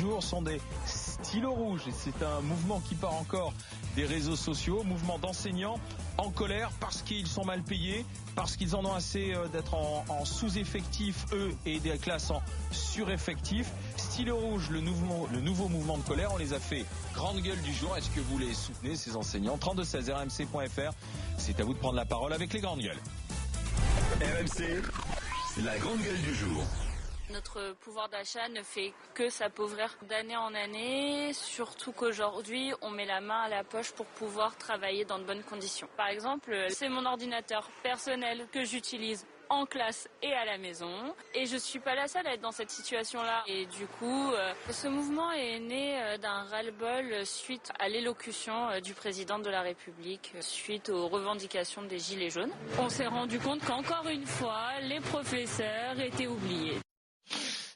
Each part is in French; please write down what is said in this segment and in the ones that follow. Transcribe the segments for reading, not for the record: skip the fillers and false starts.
jour sont des stylos rouges. Et c'est un mouvement qui part encore des réseaux sociaux, mouvement d'enseignants en colère parce qu'ils sont mal payés, parce qu'ils en ont assez d'être en sous-effectif, eux, et des classes en sur-effectif. Stylo rouge, le nouveau mouvement de colère, on les a fait grande gueule du jour. Est-ce que vous les soutenez, ces enseignants? 3216 rmc.fr, c'est à vous de prendre la parole avec les grandes gueules. RMC, la grande gueule du jour. Notre pouvoir d'achat ne fait que s'appauvrir d'année en année, surtout qu'aujourd'hui, on met la main à la poche pour pouvoir travailler dans de bonnes conditions. Par exemple, c'est mon ordinateur personnel que j'utilise en classe et à la maison. Et je suis pas la seule à être dans cette situation-là. Et du coup, ce mouvement est né d'un ras-le-bol suite à l'élocution du président de la République, suite aux revendications des Gilets jaunes. On s'est rendu compte qu'encore une fois, les professeurs étaient oubliés.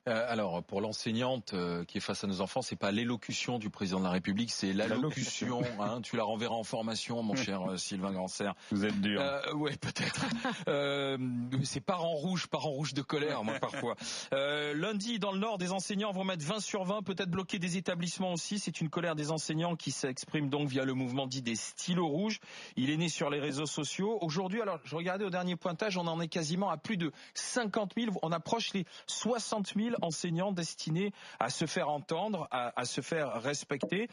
Alors, pour l'enseignante qui est face à nos enfants, c'est pas l'élocution du président de la République, c'est l'allocution. Hein, tu la renverras en formation, mon cher Sylvain Grandserre. Vous êtes dur. Ouais, peut-être. C'est parents rouges de colère, moi, parfois. Lundi, dans le Nord, des enseignants vont mettre 20 sur 20, peut-être bloquer des établissements aussi. C'est une colère des enseignants qui s'exprime donc via le mouvement dit des stylos rouges. Il est né sur les réseaux sociaux. Aujourd'hui, alors, je regardais au dernier pointage, on en est quasiment à plus de 50 000. On approche les 60 000 enseignants destinés à se faire entendre, à se faire respecter.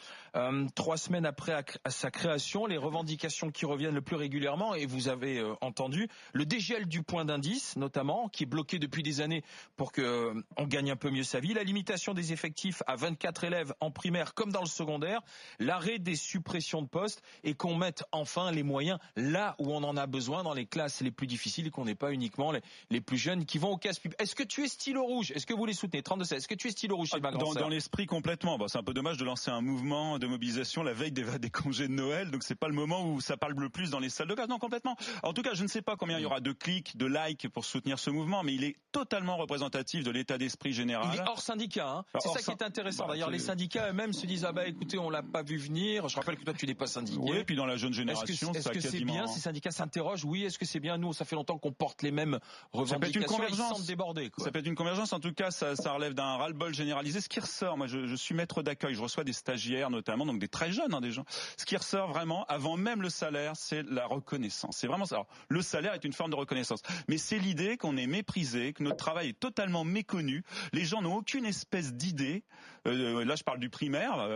3 semaines après à sa création, les revendications qui reviennent le plus régulièrement, et vous avez entendu, le dégel du point d'indice, notamment, qui est bloqué depuis des années pour que on gagne un peu mieux sa vie, la limitation des effectifs à 24 élèves en primaire comme dans le secondaire, l'arrêt des suppressions de postes, et qu'on mette enfin les moyens là où on en a besoin, dans les classes les plus difficiles, et qu'on n'ait pas uniquement les plus jeunes qui vont au casse-pipe. Est-ce que tu es stylo rouge? Est-ce que vous les soutenez? 32 est-ce que tu es stylo rouge chez dans l'esprit complètement. Bon, c'est un peu dommage de lancer un mouvement de mobilisation la veille des congés de Noël, donc c'est pas le moment où ça parle le plus dans les salles de classe. Non, complètement. En tout cas, je ne sais pas combien il y aura de clics, de likes pour soutenir ce mouvement, mais il est totalement représentatif de l'état d'esprit général. Il est hors syndicat, hein. C'est ça qui est intéressant. D'ailleurs, les syndicats eux-mêmes se disent écoutez, on l'a pas vu venir. Je rappelle que toi tu n'es pas syndiqué. Oui, et puis dans la jeune génération, est-ce que c'est bien? Ces syndicats s'interrogent. Oui, est-ce que c'est bien? Nous, ça fait longtemps qu'on porte les mêmes revendications. Ça peut être une convergence. Ils sentent débordés, quoi. Ça peut être une convergence. En tout cas, ça relève d'un ras-le-bol généralisé. Ce qui ressort, moi je suis maître d'accueil, je reçois des stagiaires notamment, donc des très jeunes, des gens. Ce qui ressort vraiment, avant même le salaire, c'est la reconnaissance. C'est vraiment ça. Alors, le salaire est une forme de reconnaissance, mais c'est l'idée qu'on est méprisé, que notre travail est totalement méconnu. Les gens n'ont aucune espèce d'idée. Là, je parle du primaire.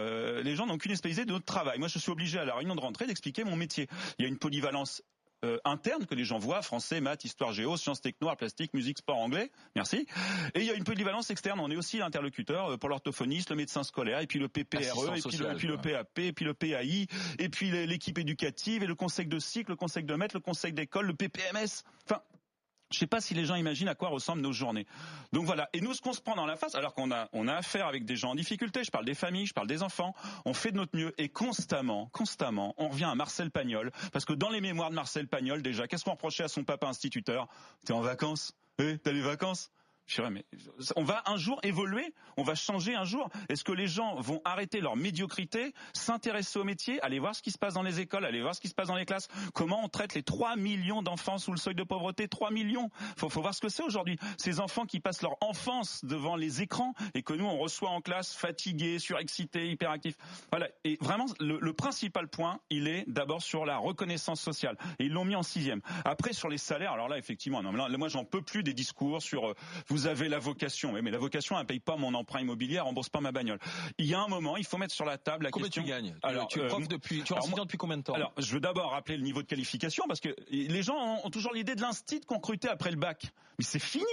Les gens n'ont aucune espèce d'idée de notre travail. Moi, je suis obligé à la réunion de rentrée d'expliquer mon métier. Il y a une polyvalence interne que les gens voient, français, maths, histoire, géo, sciences, techno, art plastique, musique, sport, anglais, merci. Et il y a une polyvalence externe, on est aussi l'interlocuteur pour l'orthophoniste, le médecin scolaire, et puis le PPRE, et puis le PAP, et puis le PAI, et puis l'équipe éducative, et le conseil de cycle, le conseil de maître, le conseil d'école, le PPMS, enfin... Je sais pas si les gens imaginent à quoi ressemblent nos journées. Donc voilà. Et nous, ce qu'on se prend dans la face, alors qu'on a affaire avec des gens en difficulté, je parle des familles, je parle des enfants, on fait de notre mieux et constamment, on revient à Marcel Pagnol, parce que dans les mémoires de Marcel Pagnol, déjà, qu'est-ce qu'on reprochait à son papa instituteur? T'es en vacances? T'as les vacances? Je dirais, mais on va un jour évoluer, on va changer un jour. Est-ce que les gens vont arrêter leur médiocrité, s'intéresser au métier, aller voir ce qui se passe dans les écoles, aller voir ce qui se passe dans les classes? Comment on traite les 3 millions d'enfants sous le seuil de pauvreté? 3 millions. Faut voir ce que c'est aujourd'hui. Ces enfants qui passent leur enfance devant les écrans et que nous on reçoit en classe fatigués, surexcités, hyperactifs. Voilà. Et vraiment, le principal point, il est d'abord sur la reconnaissance sociale. Et ils l'ont mis en 6e. Après, sur les salaires, alors là, effectivement, non, là, moi j'en peux plus des discours sur vous avez la vocation. Oui, mais la vocation, elle paye pas mon emprunt immobilier, elle rembourse pas ma bagnole. Il y a un moment, il faut mettre sur la table la question. Combien tu gagnes? Alors, tu es prof tu es enseignant depuis combien de temps? Alors, je veux d'abord rappeler le niveau de qualification, parce que les gens ont toujours l'idée de l'instit qu'on recrutait après le bac. Mais c'est fini.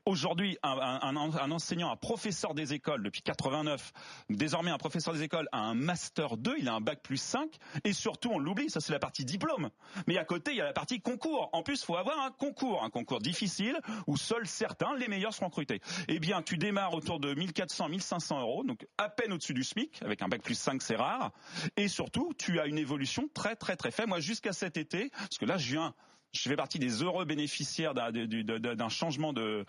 Aujourd'hui, un enseignant, un professeur des écoles depuis 89, désormais un professeur des écoles a un master 2, il a un bac plus 5, et surtout, on l'oublie, ça c'est la partie diplôme. Mais à côté, il y a la partie concours. En plus, il faut avoir un concours difficile, où seuls certains, les meilleurs, seront recrutés. Eh bien, tu démarres autour de 1400, 1500 euros, donc à peine au-dessus du SMIC, avec un bac plus 5, c'est rare. Et surtout, tu as une évolution très très très faible. Moi, jusqu'à cet été, parce que là, je fais partie des heureux bénéficiaires d'un changement de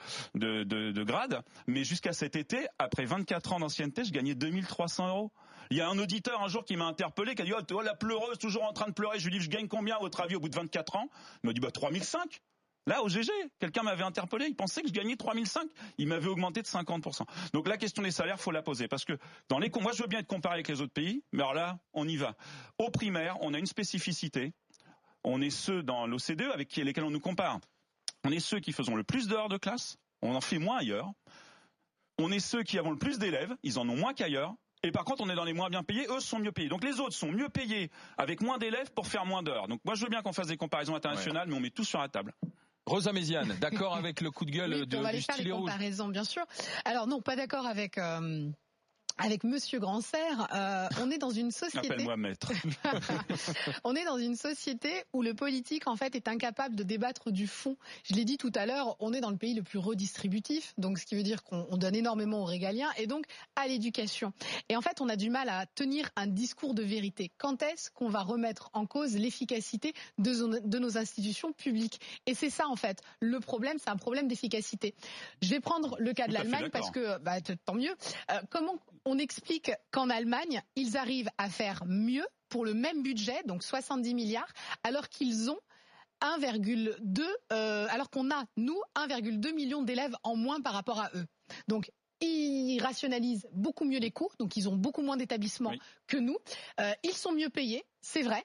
grade, mais jusqu'à cet été, après 24 ans d'ancienneté, je gagnais 2300 euros. Il y a un auditeur un jour qui m'a interpellé, qui a dit « Oh, la pleureuse, toujours en train de pleurer ». Je lui dis « Je gagne combien à votre avis au bout de 24 ans ?» Il m'a dit « 3005 ». Là, au GG, quelqu'un m'avait interpellé, il pensait que je gagnais 3005, il m'avait augmenté de 50%. Donc la question des salaires, faut la poser, parce que moi je veux bien être comparé avec les autres pays, mais alors là, on y va. Au primaire, on a une spécificité, on est ceux dans l'OCDE avec lesquels on nous compare. On est ceux qui faisons le plus d'heures de classe, on en fait moins ailleurs. On est ceux qui avons le plus d'élèves, ils en ont moins qu'ailleurs. Et par contre, on est dans les moins bien payés, eux sont mieux payés. Donc les autres sont mieux payés avec moins d'élèves pour faire moins d'heures. Donc moi je veux bien qu'on fasse des comparaisons internationales, mais on met tout sur la table. Rosa Méziane, d'accord avec le coup de gueule on va du aller faire stylet les rouge. comparaisons, bien sûr. Alors non, pas d'accord avec Monsieur Grandserre. On est dans une société. Appelle-moi maître. On est dans une société où le politique en fait est incapable de débattre du fond. Je l'ai dit tout à l'heure, on est dans le pays le plus redistributif, donc ce qui veut dire qu'on donne énormément aux régaliens et donc à l'éducation. Et en fait, on a du mal à tenir un discours de vérité. Quand est-ce qu'on va remettre en cause l'efficacité de nos institutions publiques? Et c'est ça en fait le problème, c'est un problème d'efficacité. Je vais prendre le cas de l'Allemagne parce que tant mieux. Comment on explique qu'en Allemagne, ils arrivent à faire mieux pour le même budget, donc 70 milliards, alors qu'ils ont 1,2, alors qu'on a, nous, 1,2 million d'élèves en moins par rapport à eux. Donc, ils rationalisent beaucoup mieux les coûts, donc ils ont beaucoup moins d'établissements que nous. Ils sont mieux payés, c'est vrai.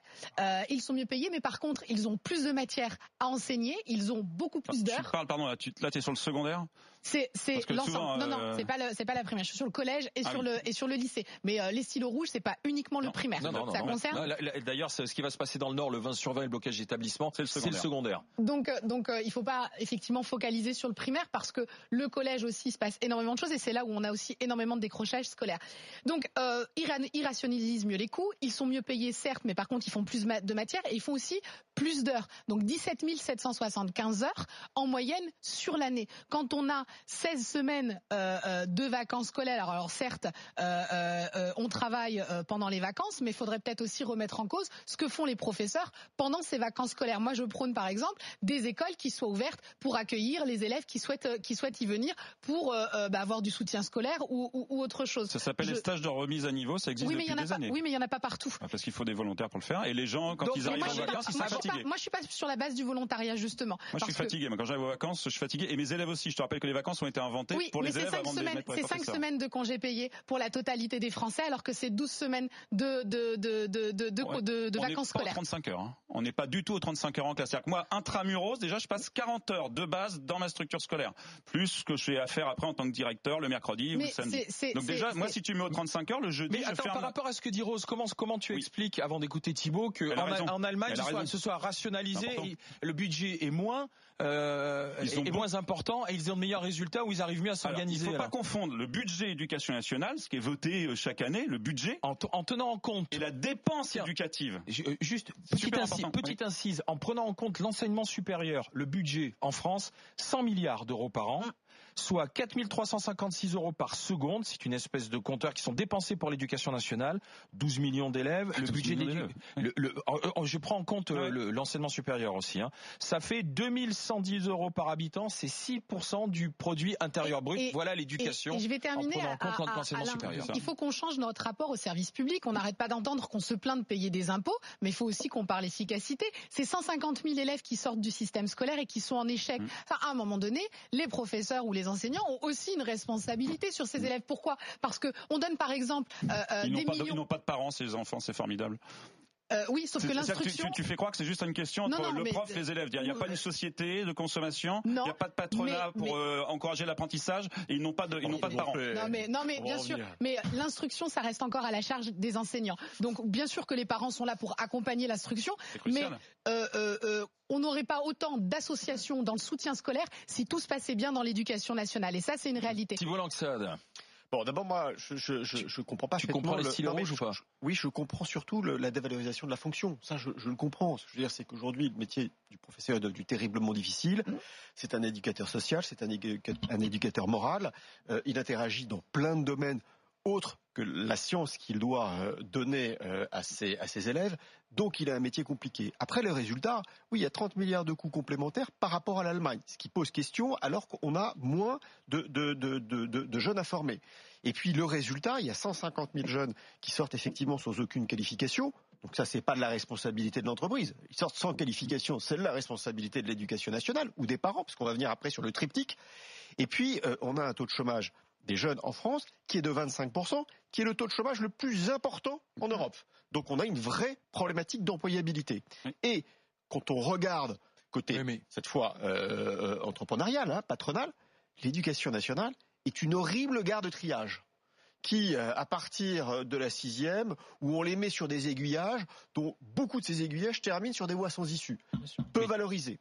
Ils sont mieux payés, mais par contre, ils ont plus de matière à enseigner, ils ont beaucoup plus d'heures. Tu parles, pardon, là, t'es sur le secondaire ? C'est l'ensemble. Non, c'est pas la primaire. Je suis sur le collège et sur le lycée. Mais les stylos rouges, c'est pas uniquement le primaire. Non, ça concerne. D'ailleurs, ce qui va se passer dans le Nord, le 20 sur 20 et le blocage d'établissement, c'est le secondaire. Donc, il faut pas effectivement focaliser sur le primaire parce que le collège aussi se passe énormément de choses et c'est là où on a aussi énormément de décrochage scolaire. Donc, ils rationalisent mieux les coûts, ils sont mieux payés certes, mais par contre, ils font plus de matière et ils font aussi plus d'heures. Donc, 17 775 heures en moyenne sur l'année. Quand on a 16 semaines de vacances scolaires. Alors certes, on travaille pendant les vacances, mais il faudrait peut-être aussi remettre en cause ce que font les professeurs pendant ces vacances scolaires. Moi, je prône par exemple des écoles qui soient ouvertes pour accueillir les élèves qui souhaitent y venir pour avoir du soutien scolaire ou autre chose. Ça s'appelle les stages de remise à niveau, ça existe depuis des années. Oui, mais il n'y en a pas partout. Parce qu'il faut des volontaires pour le faire. Et les gens, quand ils arrivent en vacances, ils sont fatigués. Moi, je suis pas sur la base du volontariat, justement. Moi, je suis fatigué. Quand j'arrive aux vacances, je suis fatigué. Et mes élèves aussi. Je te rappelle que les vacances ont été inventées pour les élèves avant de les mettre pour les professeurs. C'est 5 semaines de congés payés pour la totalité des Français, alors que c'est 12 semaines de vacances scolaires. On n'est pas aux 35 heures. Hein. On n'est pas du tout aux 35 heures en classe. C'est-à-dire que moi, intramuros, déjà, je passe 40 heures de base dans ma structure scolaire. Plus ce que je fais à faire après en tant que directeur le mercredi ou le samedi. Donc déjà, moi, si tu mets aux 35 heures, le jeudi, mais attends, par rapport à ce que dit Rose, comment tu expliques, avant d'écouter Thibaut, qu'en Allemagne, ce soit rationalisé, le budget est moins important et ils ont de meilleurs résultats où ils arrivent mieux à s'organiser. Il ne faut pas confondre le budget éducation nationale, ce qui est voté chaque année, le budget, en tenant en compte et la dépense éducative. Juste petite incise, en prenant en compte l'enseignement supérieur, le budget en France, 100 milliards d'euros par an. Soit 4 356 euros par seconde, c'est une espèce de compteur qui sont dépensés pour l'éducation nationale, 12 millions d'élèves, le budget je prends en compte l'enseignement supérieur aussi, hein. Ça fait 2110 euros par habitant, c'est 6% du produit intérieur brut. Voilà l'éducation. Et je vais terminer en prenant en compte l'enseignement supérieur. Il faut qu'on change notre rapport au service public. On n'arrête pas d'entendre qu'on se plaint de payer des impôts, mais il faut aussi qu'on parle efficacité. C'est 150 000 élèves qui sortent du système scolaire et qui sont en échec. Enfin, à un moment donné, les professeurs ou les enseignants ont aussi une responsabilité sur ces élèves. Pourquoi ? Parce que on donne par exemple ils n'ont pas de parents, ces enfants, c'est formidable. Oui, sauf que l'instruction... Tu fais croire que c'est juste une question entre le prof et les élèves. Il n'y a pas une société de consommation, il n'y a pas de patronat pour encourager l'apprentissage, et ils n'ont pas de parents. Non mais bien sûr, mais l'instruction, ça reste encore à la charge des enseignants. Donc bien sûr que les parents sont là pour accompagner l'instruction, mais on n'aurait pas autant d'associations dans le soutien scolaire si tout se passait bien dans l'éducation nationale. Et ça, c'est une réalité. Thibaut Langsade. Bon, d'abord, moi, je comprends pas. Tu comprends les stylos rouges ou pas ? Oui, je comprends surtout la dévalorisation de la fonction. Ça, je le comprends. Ce que je veux dire, c'est qu'aujourd'hui, le métier du professeur est devenu terriblement difficile. C'est un éducateur social, c'est un éducateur moral. Il interagit dans plein de domaines autre que la science qu'il doit donner à ses élèves. Donc il a un métier compliqué. Après le résultat, oui, il y a 30 milliards de coûts complémentaires par rapport à l'Allemagne, ce qui pose question alors qu'on a moins de jeunes à former. Et puis le résultat, il y a 150 000 jeunes qui sortent effectivement sans aucune qualification. Donc ça, c'est pas de la responsabilité de l'entreprise. Ils sortent sans qualification, c'est de la responsabilité de l'éducation nationale ou des parents, parce qu'on va venir après sur le triptyque. Et puis, on a un taux de chômage des jeunes en France qui est de 25%, qui est le taux de chômage le plus important en Europe. Donc on a une vraie problématique d'employabilité. Et quand on regarde côté, cette fois, entrepreneurial, patronal, l'éducation nationale est une horrible gare de triage qui, à partir de la 6e, où on les met sur des aiguillages, dont beaucoup de ces aiguillages terminent sur des voies sans issue, peu valorisées.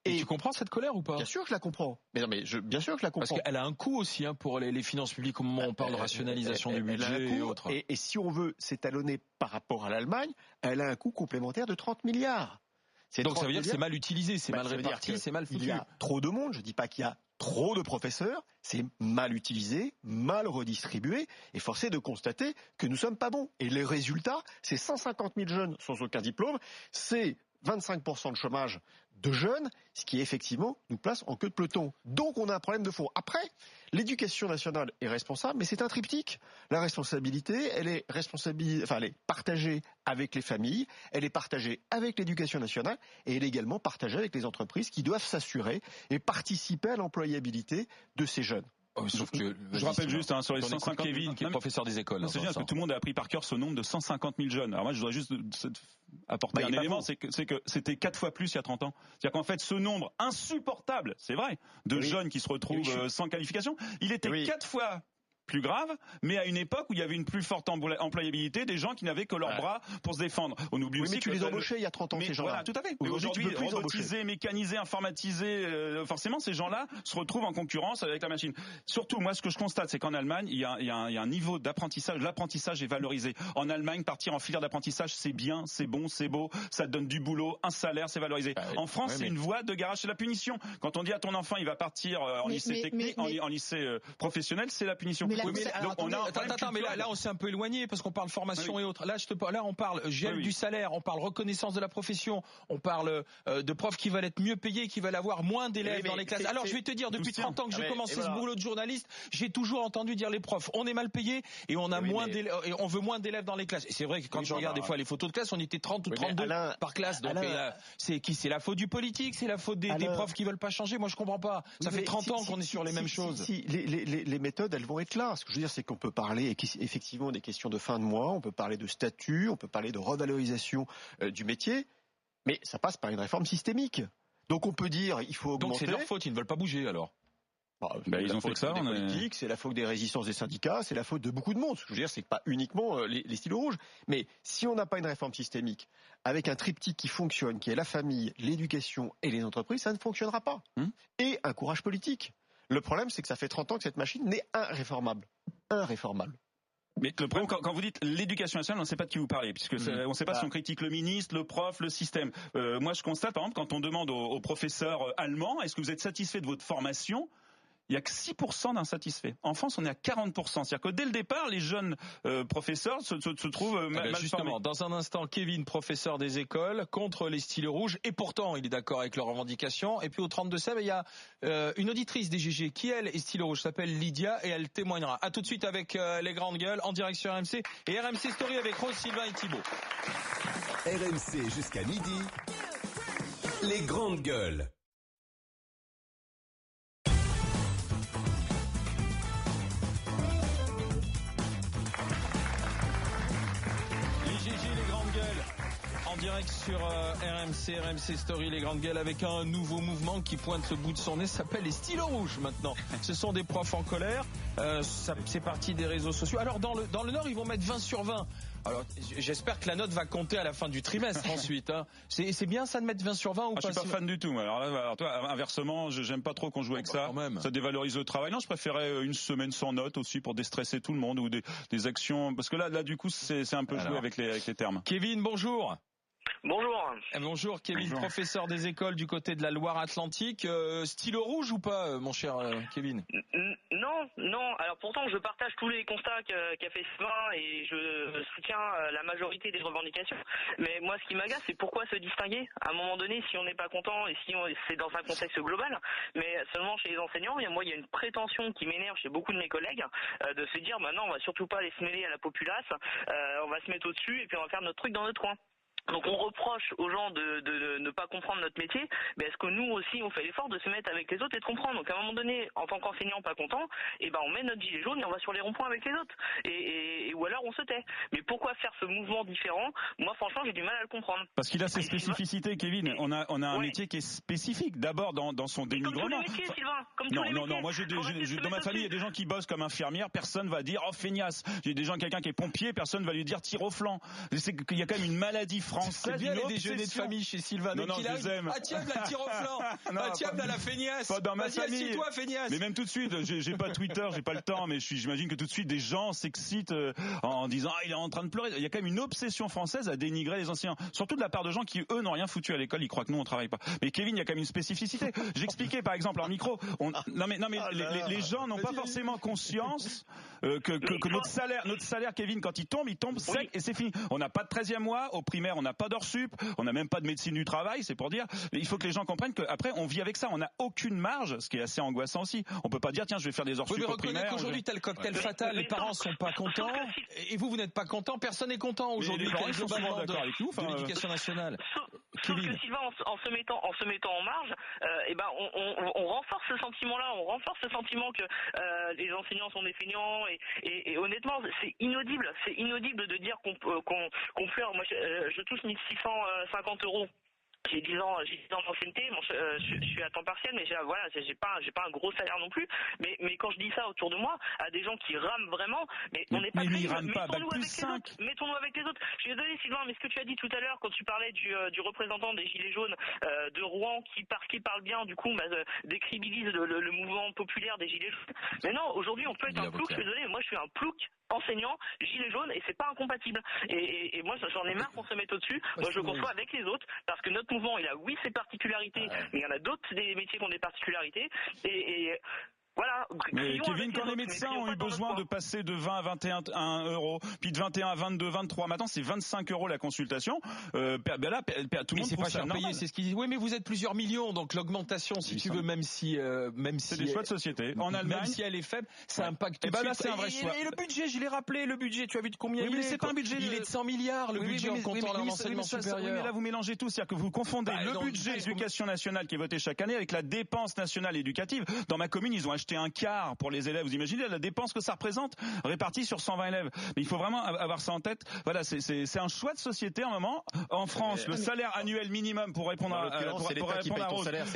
Et tu comprends cette colère ou pas? Bien sûr que je la comprends. Bien sûr que je la comprends. Parce qu'elle a un coût aussi pour les finances publiques au moment où on parle de rationalisation du budget et autres. Et si on veut s'étalonner par rapport à l'Allemagne, elle a un coût complémentaire de 30 milliards. Donc ça veut dire que c'est mal utilisé, c'est mal réparti, c'est mal foutu. Il y a trop de monde, je ne dis pas qu'il y a trop de professeurs, c'est mal utilisé, mal redistribué, et force est de constater que nous ne sommes pas bons. Et les résultats, c'est 150 000 jeunes sans aucun diplôme, c'est 25% de chômage de jeunes, ce qui effectivement nous place en queue de peloton. Donc on a un problème de fond. Après, l'éducation nationale est responsable, mais c'est un triptyque. La responsabilité, elle est partagée avec les familles, elle est partagée avec l'éducation nationale, et elle est également partagée avec les entreprises qui doivent s'assurer et participer à l'employabilité de ces jeunes. Sauf que, je rappelle juste sur les 150 Kevin qui est professeur des écoles. C'est bien parce que tout le monde a appris par cœur ce nombre de 150 000 jeunes. Alors moi je voudrais juste apporter un élément, c'est que c'était 4 fois plus il y a 30 ans. C'est-à-dire qu'en fait ce nombre insupportable, c'est vrai, de jeunes qui se retrouvent sans qualification, il était 4 fois plus grave, mais à une époque où il y avait une plus forte employabilité des gens qui n'avaient que leurs bras pour se défendre. On oublie aussi mais tu les embauchais il y a 30 ans, ces gens-là. Voilà, tout à fait. Aujourd'hui, robotisés, mécanisés, informatisés, forcément, ces gens-là se retrouvent en concurrence avec la machine. Surtout, moi, ce que je constate, c'est qu'en Allemagne, il y a un niveau d'apprentissage. L'apprentissage est valorisé. En Allemagne, partir en filière d'apprentissage, c'est bien, c'est bon, c'est beau, ça te donne du boulot, un salaire, c'est valorisé. En France, c'est une voie de garage, c'est la punition. Quand on dit à ton enfant, il va partir en lycée technique, en lycée professionnel, c'est la punition. Mais là, on s'est un peu éloigné parce qu'on parle formation et autres. Là, on parle gel du salaire, on parle reconnaissance de la profession, on parle de profs qui veulent être mieux payés, qui veulent avoir moins d'élèves dans les classes. Alors, je vais te dire, depuis 30 ans que j'ai commencé ce boulot de journaliste, j'ai toujours entendu dire les profs, on est mal payés et on a et on veut moins d'élèves dans les classes. Et c'est vrai que quand je regarde des fois les photos de classe, on était 30 ou 32 par classe. Donc, c'est la faute du politique, c'est la faute des profs qui veulent pas changer. Moi, je comprends pas. Ça fait 30 ans qu'on est sur les mêmes choses. Les méthodes, elles vont être là. Ce que je veux dire, c'est qu'on peut parler effectivement des questions de fin de mois, on peut parler de statut, on peut parler de revalorisation du métier, mais ça passe par une réforme systémique. Donc on peut dire, il faut augmenter. Donc c'est leur faute, ils ne veulent pas bouger alors. Ils ont fait que ça. C'est la faute des politiques, c'est la faute des résistances des syndicats, c'est la faute de beaucoup de monde. Ce que je veux dire, c'est pas uniquement les stylos rouges. Mais si on n'a pas une réforme systémique, avec un triptyque qui fonctionne, qui est la famille, l'éducation et les entreprises, ça ne fonctionnera pas. Et un courage politique. Le problème, c'est que ça fait 30 ans que cette machine n'est irréformable. Mais le problème, quand vous dites l'éducation nationale, on ne sait pas de qui vous parlez, puisque on ne sait pas si on critique le ministre, le prof, le système. Moi, je constate, par exemple, quand on demande aux professeurs allemands, est-ce que vous êtes satisfait de votre formation ? Il n'y a que 6% d'insatisfaits. En France, on est à 40%. C'est-à-dire que dès le départ, les jeunes professeurs se trouvent mal justement, formés. Dans un instant, Kevin, professeur des écoles, contre les stylés rouges. Et pourtant, il est d'accord avec leurs revendications. Et puis au 32 Seb, il y a une auditrice des GG qui, elle, est stylo rouge, s'appelle Lydia, et elle témoignera. À tout de suite avec les grandes gueules, en direct sur RMC. Et RMC Story avec Rose, Sylvain et Thibaut. RMC jusqu'à midi. Les grandes gueules. En direct sur RMC Story, les grandes gueules, avec un nouveau mouvement qui pointe le bout de son nez, s'appelle les stylos rouges maintenant. Ce sont des profs en colère, c'est parti des réseaux sociaux. Alors dans le Nord, ils vont mettre 20 sur 20. Alors j'espère que la note va compter à la fin du trimestre ensuite. C'est bien ça de mettre 20 sur 20 ou pas? Je suis pas fan du tout. Alors toi, inversement, j'aime pas trop qu'on joue avec ça. Ça dévalorise le travail. Non, je préférais une semaine sans note aussi pour déstresser tout le monde, ou des actions. Parce que là du coup, c'est un peu joué avec les termes. Kevin, bonjour. Bonjour. Bonjour Kevin, Bonjour. professeur des écoles du côté de la Loire-Atlantique. Stylo rouge ou pas, mon cher Kevin? Non. Alors pourtant, je partage tous les constats qu'a fait Sylvain et je soutiens la majorité des revendications. Mais moi, ce qui m'agace, c'est pourquoi se distinguer? À un moment donné, si on n'est pas content et si c'est dans un contexte global, mais seulement chez les enseignants, il y a une prétention qui m'énerve chez beaucoup de mes collègues de se dire, non, on va surtout pas aller se mêler à la populace, on va se mettre au-dessus et puis on va faire notre truc dans notre coin. Donc on reproche aux gens de ne pas comprendre notre métier, mais est-ce que nous aussi on fait l'effort de se mettre avec les autres et de comprendre? Donc à un moment donné, en tant qu'enseignant pas content, on met notre gilet jaune et on va sur les ronds-points avec les autres. Ou alors on se tait. Mais pourquoi faire ce mouvement différent? Moi franchement j'ai du mal à le comprendre. Parce qu'il a ses spécificités, Kevin. On a un métier qui est spécifique. D'abord dans son dénigrement. Comme tous les métiers, Sylvain. Comme tous les métiers. Non. Moi, dans ma famille, il y a des gens qui bossent comme infirmière. Personne va dire, oh, feignasse. J'ai des gens, quelqu'un qui est pompier, personne va lui dire, tire au flanc. C'est qu'il y a quand même une maladie française. Déjeuner de famille chez Sylvain. Non, je les aime. Ah tiens, la tire au flanc. Ah tiens, la feignasse. Pas dans ma famille. Assieds-toi, feignasse. Mais même tout de suite, j'ai pas Twitter, j'ai pas le temps, mais j'imagine que tout de suite des gens s'excitent en disant, il est en train de pleurer. Il y a quand même une obsession française à dénigrer les enseignants. Surtout de la part de gens qui, eux, n'ont rien foutu à l'école. Ils croient que nous, on travaille pas. Mais Kevin, il y a quand même une spécificité. J'expliquais, par exemple, en micro. Les gens n'ont pas forcément conscience que notre salaire, Kevin, quand il tombe sec et c'est fini. On n'a pas de 13e mois. Au primaire, on n'a pas d'heures sup. On n'a même pas de médecine du travail. C'est pour dire, il faut que les gens comprennent qu'après, on vit avec ça. On n'a aucune marge, ce qui est assez angoissant aussi. On peut pas dire, tiens, je vais faire des heures sup au primaire. Qu'aujourd'hui, t'as le cocktail fatal. Les parents sont pas contents. Et vous n'êtes pas content. Personne n'est content aujourd'hui. Les parents sont souvent d'accord avec nous. De l'éducation nationale. Sauf que Sylvain, en se mettant en marge, on renforce ce sentiment-là, on renforce ce sentiment que les enseignants sont des feignants et honnêtement, c'est inaudible de dire qu'on pleure. Moi, je touche 1650 €. J'ai 10 ans d'ancienneté, je suis à temps partiel, mais j'ai pas un gros salaire non plus. Mais quand je dis ça autour de moi, à des gens qui rament vraiment, on n'est pas crédible. Mettons-nous avec les autres. Je suis désolé Sylvain, mais ce que tu as dit tout à l'heure quand tu parlais du représentant des Gilets jaunes de Rouen qui parle bien, du coup, décrédibilise le mouvement populaire des Gilets jaunes. Mais non, aujourd'hui on peut être un plouc. Je suis désolé, moi je suis un plouc enseignant, gilet jaune, et c'est pas incompatible. Et moi j'en ai marre qu'on se mette au-dessus. Moi je conçois avec les autres, parce que notre mouvement il a ses particularités, mais il y en a d'autres des métiers qui ont des particularités. Voilà. Mais Kevin, quand les médecins ont eu besoin de passer de 20 à 21 €, puis de 21 à 22, 23, maintenant c'est 25 € la consultation. Là, tout le monde c'est pas cher payé, c'est ce qu'ils disent. Oui, mais vous êtes plusieurs millions, donc l'augmentation, si tu veux, même si c'est des choix de société. En Allemagne, même si elle est faible, ça impacte. Et là, c'est un vrai choix. Et le budget, je l'ai rappelé, le budget, tu as vu de combien il est? C'est pas un budget. Il est de 100 milliards, le budget en comptant l'enseignement supérieur. Oui, mais là, vous mélangez tout. C'est-à-dire que vous confondez le budget d'éducation nationale qui est voté chaque année avec la dépense nationale éducative. Dans ma commune, ils ont acheté un quart pour les élèves. Vous imaginez la dépense que ça représente répartie sur 120 élèves. Mais il faut vraiment avoir ça en tête. Voilà, c'est un choix de société en moment. En France, le salaire annuel minimum pour répondre à Rose,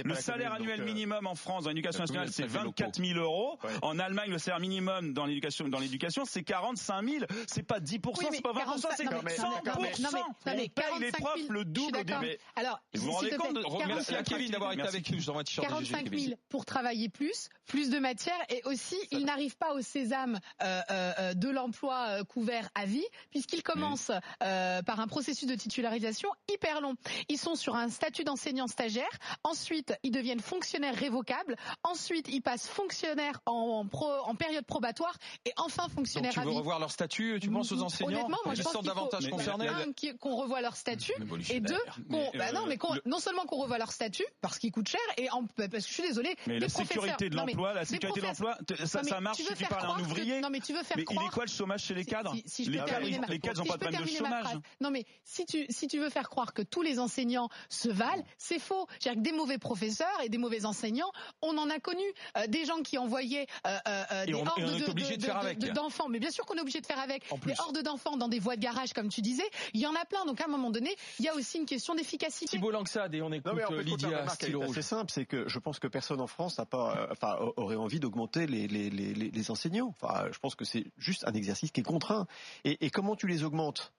le salaire annuel minimum en France dans l'éducation nationale, c'est 24 000 €. En Allemagne, le salaire minimum dans l'éducation, c'est 45 000. C'est pas 10%, c'est pas 20%, c'est 100%. On paye les profs le double au début. Alors, vous vous rendez compte? Merci à Kevin d'avoir été avec nous. 45 000 pour travailler plus de matière, et aussi ils n'arrivent pas au sésame de l'emploi couvert à vie, puisqu'ils commencent par un processus de titularisation hyper long. Ils sont sur un statut d'enseignant stagiaire, ensuite ils deviennent fonctionnaires révocables, ensuite ils passent fonctionnaires en période probatoire, et enfin fonctionnaires à vie. Tu veux revoir leur statut, tu penses aux enseignants? Honnêtement, moi je pense qu'il faut qu'on revoie leur statut, et deux, non seulement qu'on revoie leur statut parce qu'il coûte cher, et parce que je suis désolée, mais la sécurité de l'emploi, ça marche si tu parles à un ouvrier. Non, mais tu veux faire croire. Il est quoi le chômage chez les cadres? Les cadres n'ont pas de problème de chômage. Non, mais si tu veux faire croire que tous les enseignants se valent, c'est faux. C'est-à-dire que des mauvais professeurs et des mauvais enseignants, on en a connu. Des gens qui envoyaient des hordes d'enfants. Mais bien sûr qu'on est obligé de faire avec. Des hordes d'enfants dans des voies de garage, comme tu disais. Il y en a plein. Donc à un moment donné, il y a aussi une question d'efficacité. Thibault Langsade, et on écoute Lydia Stylo Rouge. C'est simple, c'est que je pense que personne en France aurait envie d'augmenter les enseignants. Je pense que c'est juste un exercice qui est contraint. Et comment tu les augmentes?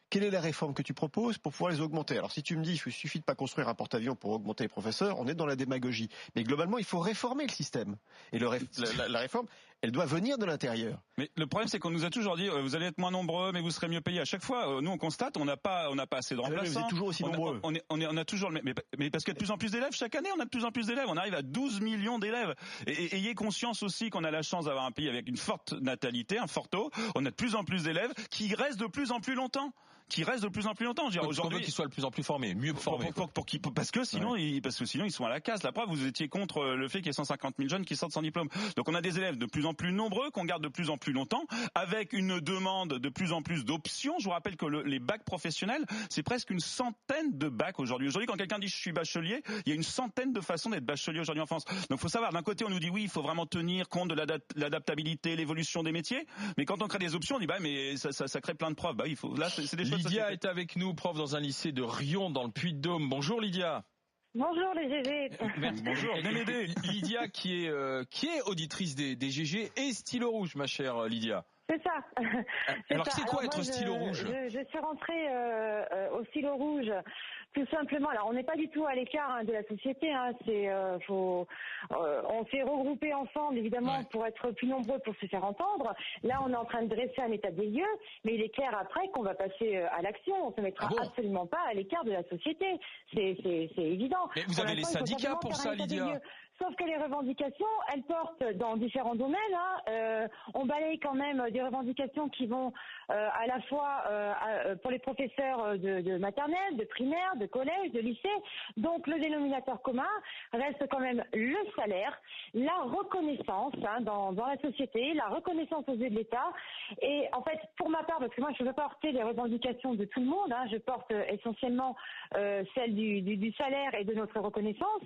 Quelle est la réforme que tu proposes pour pouvoir les augmenter? Alors si tu me dis qu'il suffit de pas construire un porte-avions pour augmenter les professeurs, on est dans la démagogie. Mais globalement, il faut réformer le système. Et la réforme, elle doit venir de l'intérieur. Mais le problème, c'est qu'on nous a toujours dit, vous allez être moins nombreux, mais vous serez mieux payés. À chaque fois, nous, on constate, on n'a pas assez de remplaçants. Vous êtes toujours aussi nombreux. On a toujours, mais parce qu'il y a de plus en plus d'élèves, chaque année, on a de plus en plus d'élèves. On arrive à 12 millions d'élèves. Et ayez conscience aussi qu'on a la chance d'avoir un pays avec une forte natalité, un fort taux. On a de plus en plus d'élèves qui restent de plus en plus longtemps. Aujourd'hui, qu'ils soient de plus en plus formés, mieux formés. Parce que sinon, ils sont à la casse. La preuve, vous étiez contre le fait qu'il y ait 150 000 jeunes qui sortent sans diplôme. Donc on a des élèves de plus en plus nombreux, qu'on garde de plus en plus longtemps, avec une demande de plus en plus d'options. Je vous rappelle que les bacs professionnels, c'est presque une centaine de bacs aujourd'hui. Aujourd'hui, quand quelqu'un dit je suis bachelier, il y a une centaine de façons d'être bachelier aujourd'hui en France. Donc il faut savoir, d'un côté, on nous dit oui, il faut vraiment tenir compte de l'adaptabilité, l'évolution des métiers. Mais quand on crée des options, on dit mais ça crée plein de profs. Là, c'est des choses. Lydia est avec nous, prof dans un lycée de Riom dans le Puy-de-Dôme. Bonjour Lydia. Bonjour les GG. Bonjour, venez m'aider. Lydia qui est auditrice des GG et stylo rouge, ma chère Lydia. C'est ça. Alors c'est quoi être stylo rouge? Je suis rentrée au stylo rouge tout simplement. Alors on n'est pas du tout à l'écart de la société. On s'est regroupés ensemble évidemment pour être plus nombreux pour se faire entendre. Là on est en train de dresser un état des lieux, mais il est clair après qu'on va passer à l'action. On se mettra absolument pas à l'écart de la société. C'est évident. Mais vous avez les syndicats pour ça, Lydia. Sauf que les revendications, elles portent dans différents domaines. On balaye quand même des revendications qui vont à la fois pour les professeurs de maternelle, de primaire, de collège, de lycée. Donc le dénominateur commun reste quand même le salaire, la reconnaissance dans la société, la reconnaissance aux yeux de l'État. Et en fait, pour ma part, parce que moi je veux porter les revendications de tout le monde, je porte essentiellement celle du salaire et de notre reconnaissance.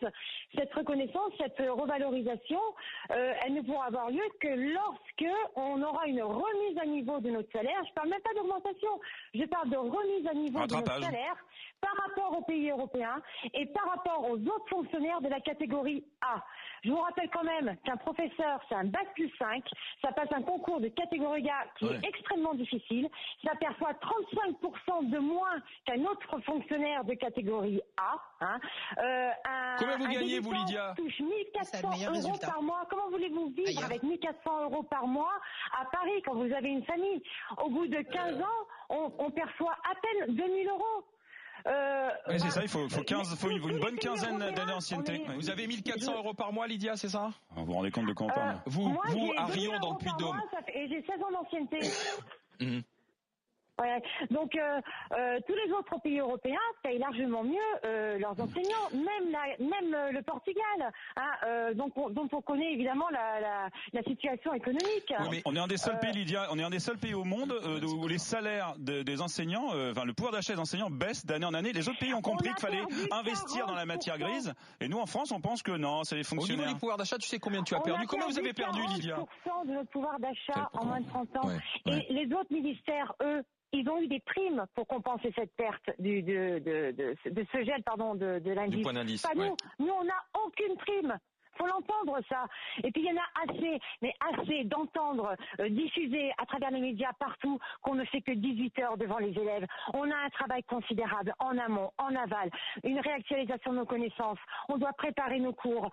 Cette reconnaissance, cette revalorisation, elle ne pourra avoir lieu que lorsque on aura une remise à niveau de notre salaire. Je parle même pas d'augmentation, je parle de remise à niveau de notre salaire par rapport aux pays européens et par rapport aux autres fonctionnaires de la catégorie A. Je vous rappelle quand même qu'un professeur, c'est un bac plus 5, ça passe un concours de catégorie A qui est extrêmement difficile, ça perçoit 35% de moins qu'un autre fonctionnaire de catégorie A. Combien vous gagnez, vous, Lydia? Touche 1400 € par mois. Comment voulez-vous vivre avec 1400 € par mois à Paris quand vous avez une famille? Au bout de 15 ans, on perçoit à peine 2000 €. Oui, c'est ça, il faut une bonne quinzaine d'années d'ancienneté. Vous avez 1400 € par mois, Lydia, c'est ça? Vous vous rendez compte de quand on Vous, à Riom, dans le Puy-de-Dôme. Et j'ai 16 ans d'ancienneté. Donc tous les autres pays européens payent largement mieux leurs enseignants, même le Portugal, dont on connaît évidemment la situation économique. Oui, mais on est un des seuls pays, Lydia, on est un des seuls pays au monde où les salaires des enseignants, le pouvoir d'achat des enseignants baisse d'année en année. Les autres pays ont compris qu'il fallait investir dans la matière grise, et nous en France on pense que non, c'est les fonctionnaires. Au niveau du pouvoir d'achat, tu sais combien tu as perdu? Combien vous avez perdu, Lydia? 40% de notre pouvoir d'achat en moins de 30 ans. Et les autres ministères, eux, ils ont eu des primes pour compenser cette perte de ce gel, de l'indice. Du point d'indice. Nous, on n'a aucune prime. Faut l'entendre, ça. Et puis il y en a assez d'entendre diffuser à travers les médias partout qu'on ne fait que 18 heures devant les élèves. On a un travail considérable en amont, en aval, une réactualisation de nos connaissances. On doit préparer nos cours,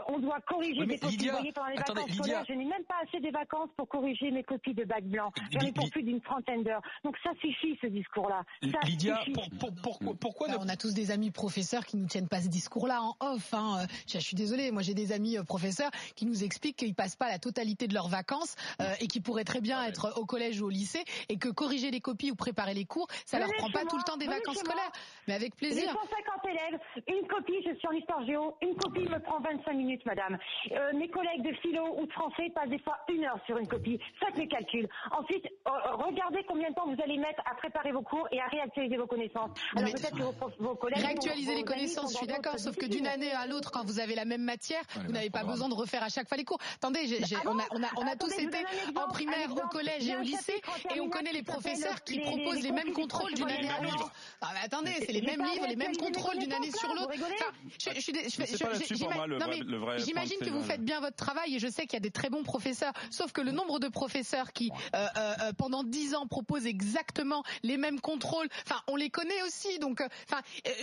on doit corriger des copies. Vous voyez, pendant les vacances scolaires, je n'ai même pas assez des vacances pour corriger mes copies de bac blanc. J'en ai pour plus d'une trentaine d'heures. Donc ça suffit, ce discours-là. Lydia, pourquoi on a tous des amis professeurs qui nous tiennent pas ce discours-là en off. Je suis désolée, moi j'ai des amis professeurs qui nous expliquent qu'ils passent pas la totalité de leurs vacances et qui pourraient très bien être au collège ou au lycée, et que corriger les copies ou préparer les cours, ça leur prend pas tout le temps des vacances scolaires. Mais avec plaisir. J'ai 150 élèves, une copie, je suis en histoire géo, une copie me prend 25 minutes, madame. Mes collègues de philo ou de français passent des fois 1 heure sur une copie. Faites les calculs. Ensuite, regardez combien de temps vous allez mettre à préparer vos cours et à réactualiser vos connaissances. Alors peut-être que vos collègues... Réactualiser les connaissances, je suis d'accord, sauf que d'une année à l'autre, quand vous avez la même matière, vous n'avez pas besoin de refaire à chaque fois les cours. Attendez, on a tous été en primaire, au collège et au lycée, et on connaît les professeurs qui proposent les mêmes contrôles d'une année à l'autre. Attendez, c'est les mêmes livres, les mêmes contrôles d'une année sur l'autre. J'imagine que vous faites bien votre travail, et je sais qu'il y a des très bons professeurs, sauf que le nombre de professeurs qui pendant 10 ans proposent exactement les mêmes contrôles, on les connaît aussi. Donc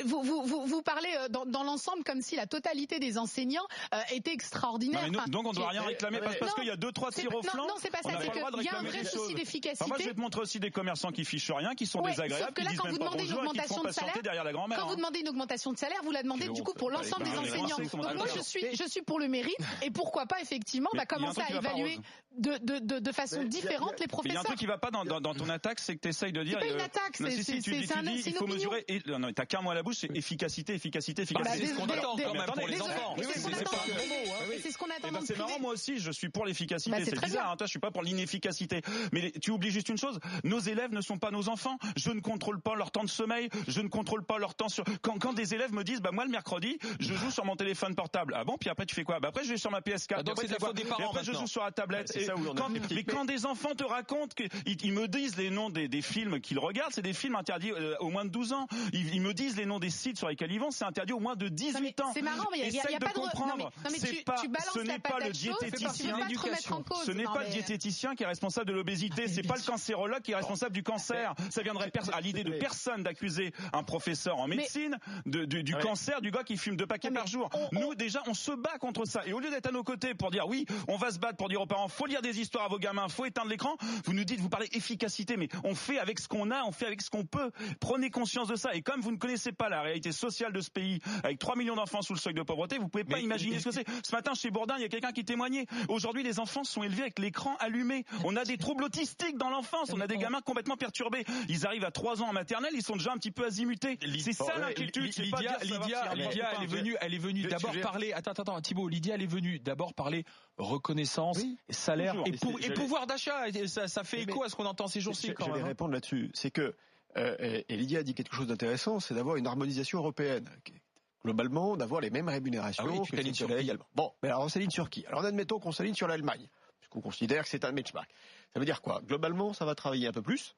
vous parlez dans l'ensemble comme si la totalité des enseignants était extraordinaire. Non, donc on ne doit rien réclamer parce qu'il y a 2-3 tirs au flanc. Non, c'est pas ça. C'est qu'il y a un vrai souci d'efficacité. Moi, je vais te montrer aussi des commerçants qui fichent rien, qui sont désagréables, qui disent même pas bonjour et qui font patienter derrière la grand-mère. Quand vous demandez une augmentation de salaire, vous la demandez du coup pour l'ensemble des enseignants. Donc moi, je suis pour le mérite et pourquoi pas effectivement commencer à évaluer de façon différente les professeurs. Il y a un truc qui va pas dans ton attaque, c'est que tu essayes de dire. C'est pas une attaque, il faut mesurer. Non, t'as qu'un mot à la bouche, c'est efficacité. C'est ce qu'on attend quand même pour les enfants. C'est ce qu'on attend. C'est marrant, moi aussi, je suis pour l'efficacité. C'est bizarre, toi, je suis pas pour l'inefficacité. Mais tu oublies juste une chose, nos élèves ne sont pas nos enfants. Je ne contrôle pas leur temps de sommeil, je ne contrôle pas leur temps sur. Quand des élèves me disent, moi le mercredi, je joue sur mon téléphone portable. Ah bon, puis après tu fais quoi? Après je vais sur ma PS4. Donc c'est la faute des parents. Et après je joue sur la tablette. Mais quand des enfants te racontent qu'ils me disent les noms des films qu'ils regardent, c'est des films interdits aux moins de 12 ans. Ils me disent les noms des sites sur lesquels ils vont, c'est interdit aux moins de 18 ans. C'est marrant, mais il y a pas de comprendre. Ce n'est pas le diététicien. Ce n'est pas le diététicien qui est responsable de l'obésité. C'est pas le cancérologue qui est responsable du cancer. Ça viendrait à l'idée de personne d'accuser un professeur en médecine du cancer du gars qui fume 2 paquets par jour. Nous déjà on se bat contre ça. Et au lieu d'être à nos côtés pour dire oui, on va se battre pour dire aux parents, faut lire des histoires à vos gamins, faut éteindre l'écran, vous nous dites, vous parlez efficacité, mais on fait avec ce qu'on a, on fait avec ce qu'on peut. Prenez conscience de ça. Et comme vous ne connaissez pas la réalité sociale de ce pays, avec 3 millions d'enfants sous le seuil de pauvreté, vous pouvez pas imaginer ce que c'est. Ce matin chez Bourdin, il y a quelqu'un qui témoignait. Aujourd'hui, les enfants sont élevés avec l'écran allumé. On a des troubles autistiques dans l'enfance. On a des gamins complètement perturbés. Ils arrivent à 3 ans en maternelle, ils sont déjà un petit peu azimutés. C'est ça l'inquiétude. Lydia, elle est venue d'abord parler. Attends, Thibault. Lydia, elle est venue d'abord parler reconnaissance, salaire et pouvoir d'achat. Ça fait écho à ce qu'on entend ces jours-ci. Je vais répondre là-dessus. C'est que et Lydia a dit quelque chose d'intéressant, c'est d'avoir une harmonisation européenne. Globalement, d'avoir les mêmes rémunérations que les collègues également. Bon, mais alors on s'aligne sur qui? Alors admettons qu'on s'aligne sur l'Allemagne, puisqu'on considère que c'est un benchmark. Ça veut dire quoi? Globalement, ça va travailler un peu plus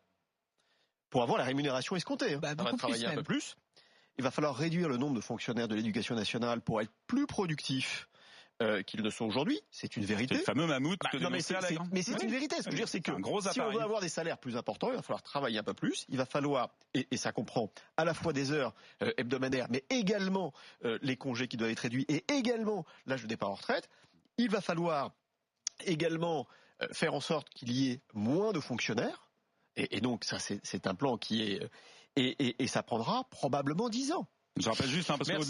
pour avoir la rémunération escomptée. Ça va travailler un peu plus. Il va falloir réduire le nombre de fonctionnaires de l'éducation nationale pour être plus productifs qu'ils ne sont aujourd'hui. C'est une vérité. C'est le fameux mammouth que mais c'est une vérité. Ce que je veux dire, c'est que si on veut avoir des salaires plus importants, il va falloir travailler un peu plus. Il va falloir, et ça comprend à la fois des heures hebdomadaires, mais également les congés qui doivent être réduits, et également l'âge de départ en retraite. Il va falloir également faire en sorte qu'il y ait moins de fonctionnaires. Et donc, ça, c'est un plan qui est... Et ça prendra probablement 10 ans. Je rappelle juste, parce que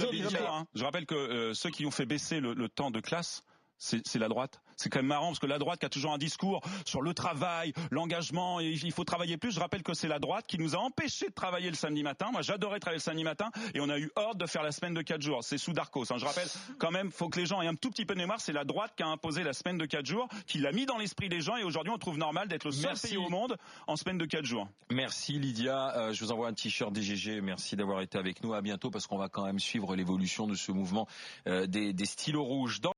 je rappelle que ceux qui ont fait baisser le temps de classe, c'est la droite. C'est quand même marrant parce que la droite qui a toujours un discours sur le travail, l'engagement, et il faut travailler plus. Je rappelle que c'est la droite qui nous a empêchés de travailler le samedi matin. Moi, j'adorais travailler le samedi matin et on a eu ordre de faire la semaine de 4 jours. C'est sous Darcos. Je rappelle quand même, faut que les gens aient un tout petit peu de mémoire. C'est la droite qui a imposé la semaine de 4 jours, qui l'a mis dans l'esprit des gens et aujourd'hui on trouve normal d'être le seul pays au monde en semaine de 4 jours. Merci Lydia. Je vous envoie un t-shirt DGG. Merci d'avoir été avec nous. À bientôt parce qu'on va quand même suivre l'évolution de ce mouvement des stylos rouges.